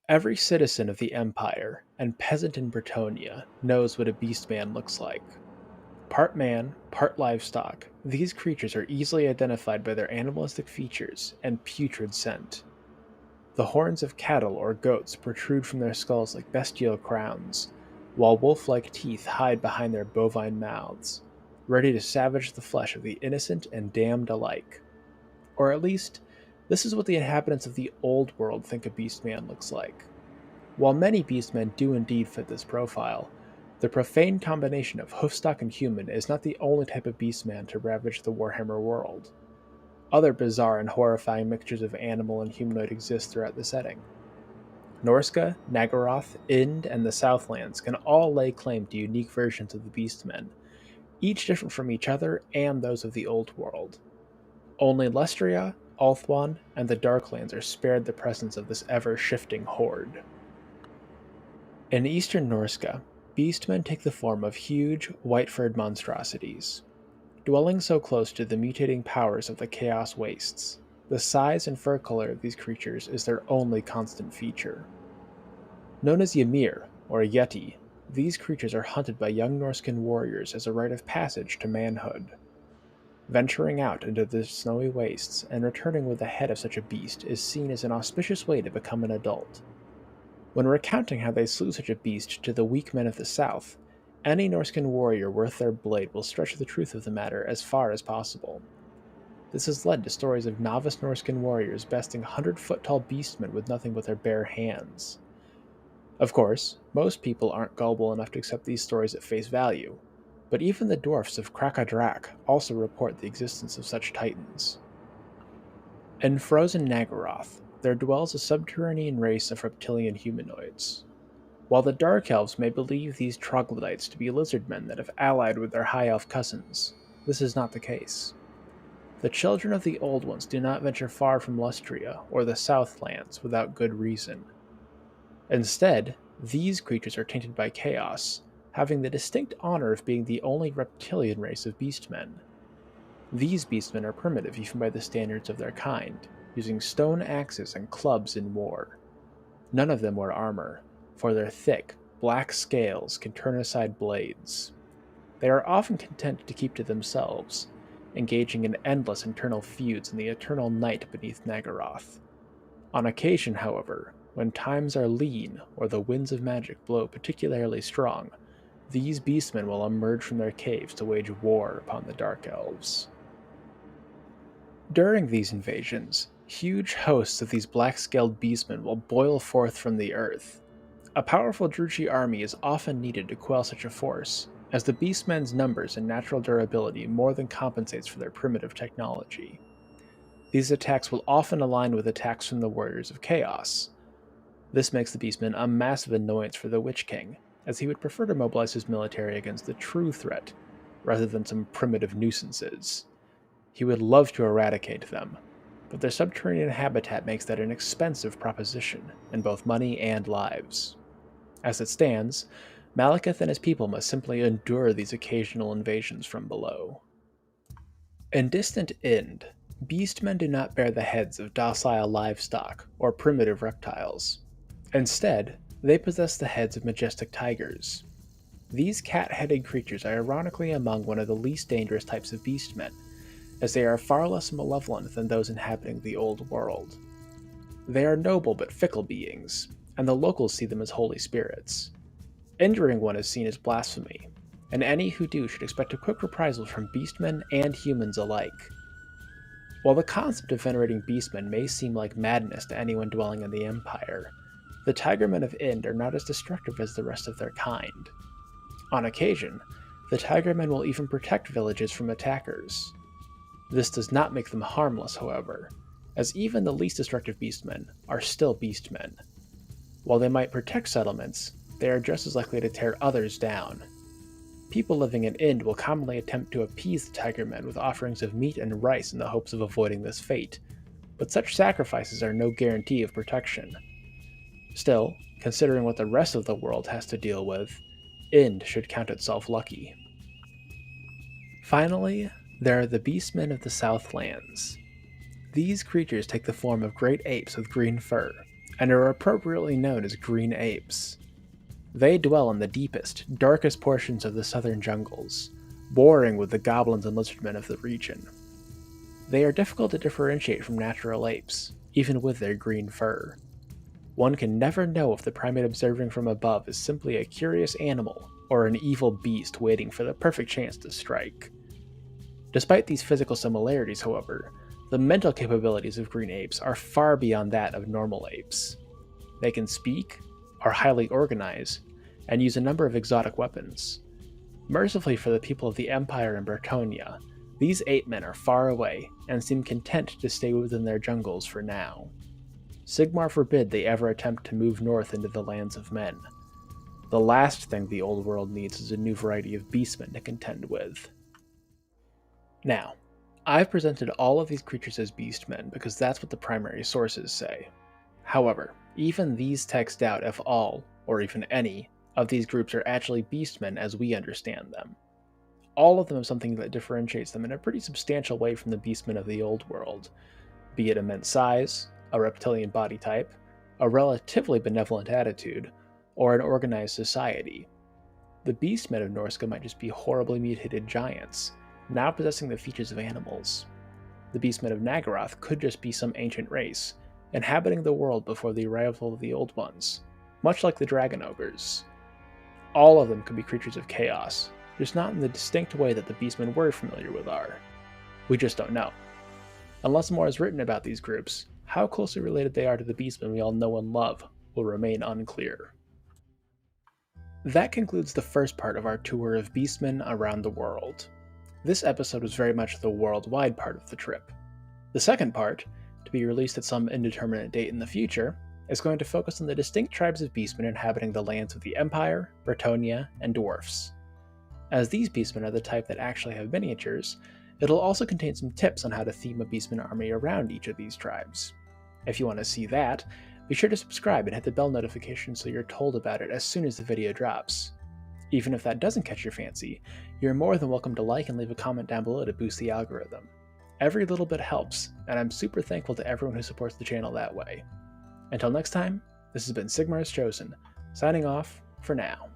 Every citizen of the Empire and peasant in Bretonnia knows what a beastman looks like. Part man, part livestock, these creatures are easily identified by their animalistic features and putrid scent. The horns of cattle or goats protrude from their skulls like bestial crowns, while wolf-like teeth hide behind their bovine mouths, ready to savage the flesh of the innocent and damned alike. Or at least, this is what the inhabitants of the Old World think a beastman looks like. While many beastmen do indeed fit this profile, the profane combination of hoofstock and human is not the only type of beastman to ravage the Warhammer world. Other bizarre and horrifying mixtures of animal and humanoid exist throughout the setting. Norska, Naggaroth, Ind, and the Southlands can all lay claim to unique versions of the beastmen, each different from each other and those of the Old World. Only Lustria, Ulthuan, and the Darklands are spared the presence of this ever-shifting horde. In Eastern Norska, beastmen take the form of huge, white-furred monstrosities. Dwelling so close to the mutating powers of the Chaos Wastes, the size and fur color of these creatures is their only constant feature. Known as Ymir, or Yeti, these creatures are hunted by young Norscan warriors as a rite of passage to manhood. Venturing out into the snowy wastes and returning with the head of such a beast is seen as an auspicious way to become an adult. When recounting how they slew such a beast to the weak men of the south, any Norscan warrior worth their blade will stretch the truth of the matter as far as possible. This has led to stories of novice Norscan warriors besting 100-foot-tall beastmen with nothing but their bare hands. Of course, most people aren't gullible enough to accept these stories at face value, but even the dwarfs of Krakadrak also report the existence of such titans. In frozen Naggaroth, there dwells a subterranean race of reptilian humanoids. While the Dark Elves may believe these troglodytes to be lizardmen that have allied with their High Elf cousins, this is not the case. The children of the Old Ones do not venture far from Lustria or the Southlands without good reason. Instead, these creatures are tainted by chaos, having the distinct honor of being the only reptilian race of beastmen. These beastmen are primitive even by the standards of their kind, using stone axes and clubs in war. None of them wear armor, for their thick, black scales can turn aside blades. They are often content to keep to themselves, engaging in endless internal feuds in the eternal night beneath Naggaroth. On occasion, however, when times are lean or the winds of magic blow particularly strong, these beastmen will emerge from their caves to wage war upon the Dark Elves. During these invasions, huge hosts of these black-scaled beastmen will boil forth from the earth. A powerful Druchii army is often needed to quell such a force, as the beastmen's numbers and natural durability more than compensates for their primitive technology. These attacks will often align with attacks from the Warriors of Chaos. This makes the beastmen a massive annoyance for the Witch King, as he would prefer to mobilize his military against the true threat, rather than some primitive nuisances. He would love to eradicate them, but their subterranean habitat makes that an expensive proposition, in both money and lives. As it stands, Malekith and his people must simply endure these occasional invasions from below. In distant Ind, beastmen do not bear the heads of docile livestock or primitive reptiles. Instead, they possess the heads of majestic tigers. These cat-headed creatures are ironically among one of the least dangerous types of beastmen, as they are far less malevolent than those inhabiting the Old World. They are noble but fickle beings, and the locals see them as holy spirits. Injuring one is seen as blasphemy, and any who do should expect a quick reprisal from beastmen and humans alike. While the concept of venerating beastmen may seem like madness to anyone dwelling in the Empire, the Tigermen of Ind are not as destructive as the rest of their kind. On occasion, the Tigermen will even protect villages from attackers. This does not make them harmless, however, as even the least destructive beastmen are still beastmen. While they might protect settlements, they are just as likely to tear others down. People living in Ind will commonly attempt to appease the Tigermen with offerings of meat and rice in the hopes of avoiding this fate, but such sacrifices are no guarantee of protection. Still, considering what the rest of the world has to deal with, Ind should count itself lucky. Finally, there are the Beastmen of the Southlands. These creatures take the form of great apes with green fur, and are appropriately known as green apes. They dwell in the deepest, darkest portions of the southern jungles, warring with the goblins and lizardmen of the region. They are difficult to differentiate from natural apes, even with their green fur. One can never know if the primate observing from above is simply a curious animal or an evil beast waiting for the perfect chance to strike. Despite these physical similarities, however, the mental capabilities of green apes are far beyond that of normal apes. They can speak, are highly organized, and use a number of exotic weapons. Mercifully for the people of the Empire and Bretonnia, these ape men are far away and seem content to stay within their jungles for now. Sigmar forbid they ever attempt to move north into the lands of men. The last thing the old world needs is a new variety of beastmen to contend with. Now, I've presented all of these creatures as beastmen because that's what the primary sources say. However, even these text out if all, or even any, of these groups are actually beastmen as we understand them. All of them have something that differentiates them in a pretty substantial way from the beastmen of the old world, be it immense size, a reptilian body type, a relatively benevolent attitude, or an organized society. The beastmen of Norsca might just be horribly mutated giants, now possessing the features of animals. The beastmen of Nagaroth could just be some ancient race, inhabiting the world before the arrival of the Old Ones, much like the dragon ogres. All of them could be creatures of chaos, just not in the distinct way that the beastmen we're familiar with are. We just don't know. Unless more is written about these groups, how closely related they are to the beastmen we all know and love will remain unclear. That concludes the first part of our tour of beastmen around the world. This episode was very much the worldwide part of the trip. The second part, to be released at some indeterminate date in the future, is going to focus on the distinct tribes of beastmen inhabiting the lands of the Empire, Bretonnia, and Dwarfs. As these beastmen are the type that actually have miniatures, it'll also contain some tips on how to theme a beastman army around each of these tribes. If you want to see that, be sure to subscribe and hit the bell notification so you're told about it as soon as the video drops. Even if that doesn't catch your fancy, you're more than welcome to like and leave a comment down below to boost the algorithm. Every little bit helps, and I'm super thankful to everyone who supports the channel that way. Until next time, this has been Sigmar's Chosen, signing off for now.